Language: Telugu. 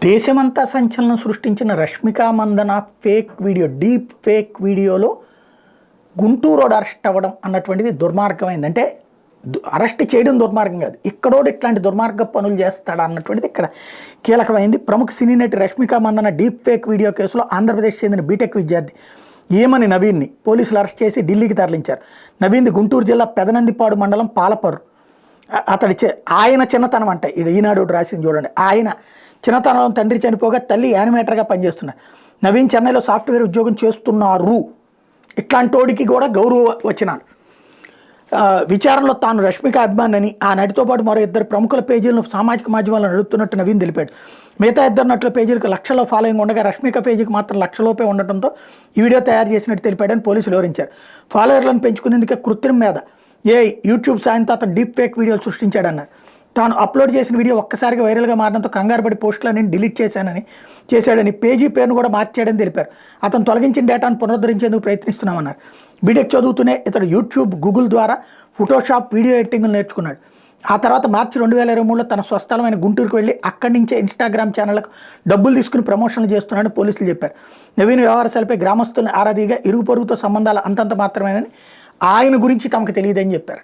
దేశమంతా సంచలనం సృష్టించిన Rashmika Mandanna fake video, deep fake వీడియోలో గుంటూరు అరెస్ట్ అవ్వడం అన్నటువంటిది దుర్మార్గమైంది. అంటే అరెస్ట్ చేయడం దుర్మార్గం కాదు, ఇక్కడోడు ఇట్లాంటి దుర్మార్గ పనులు చేస్తాడా అన్నటువంటిది ఇక్కడ కీలకమైంది. ప్రముఖ సినీ నటి Rashmika Mandanna deep fake video కేసులో ఆంధ్రప్రదేశ్ చెందిన బీటెక్ విద్యార్థి ఏమని నవీన్ని పోలీసులు అరెస్ట్ చేసి ఢిల్లీకి తరలించారు. నవీన్ది గుంటూరు జిల్లా పెదనందిపాడు మండలం పాలపర్రు. ఆయన చిన్నతనం అంట, ఈనాడు రాసింది చూడండి. ఆయన చిన్నతనంలో తండ్రి చనిపోగా తల్లి యానిమేటర్గా పనిచేస్తున్నారు. నవీన్ చెన్నైలో సాఫ్ట్వేర్ ఉద్యోగం చేస్తున్నారు. ఇట్లాంటోడికి కూడా గౌరవ వచ్చినాడు. విచారణలో తాను రష్మిక అభిమాని ఆ నటితో పాటు మరో ఇద్దరు ప్రముఖుల పేజీలను సామాజిక మాధ్యమాల్లో నడుపుతున్నట్టు నవీన్ తెలిపాడు. మిగతా ఇద్దరు నటుల పేజీలకు లక్షల్లో ఫాలోయింగ్ ఉండగా రష్మిక పేజీకి మాత్రం లక్షలోపే ఉండటంతో ఈ వీడియో తయారు చేసినట్టు తెలిపాడని పోలీసులు వివరించారు. ఫాలోవర్లను పెంచుకునేందుకే కృత్రిమ మీద యూట్యూబ్ సాయంతో అతను డీప్ ఫేక్ వీడియోలు సృష్టించాడన్నారు. తాను అప్లోడ్ చేసిన వీడియో ఒక్కసారిగా వైరల్గా మారడంతో కంగారు పడి పోస్టులన్నీ డిలీట్ చేశాడని పేజీ పేరును కూడా మార్చాడని తెలిపారు. అతను తొలగించిన డేటాను పునరుద్ధరించేందుకు ప్రయత్నిస్తున్నామన్నారు. బీటెక్ చదువుతూనే ఇతడు యూట్యూబ్, గూగుల్ ద్వారా ఫోటోషాప్, వీడియో ఎడిటింగ్లు నేర్చుకున్నాడు. ఆ తర్వాత మార్చి 2023లో తన స్వస్థలమైన గుంటూరుకు వెళ్ళి అక్కడి నుంచే ఇన్స్టాగ్రామ్ ఛానళ్లకు డబ్బులు తీసుకుని ప్రమోషన్లు చేస్తున్నాడని పోలీసులు చెప్పారు. నవీన్ వ్యవహారాలపై గ్రామస్తులను ఆరాధీగా ఇరుగు పొరుగుతో సంబంధాలు అంతంత మాత్రమేనని, ఆయన గురించి తమకు తెలియదని చెప్పారు.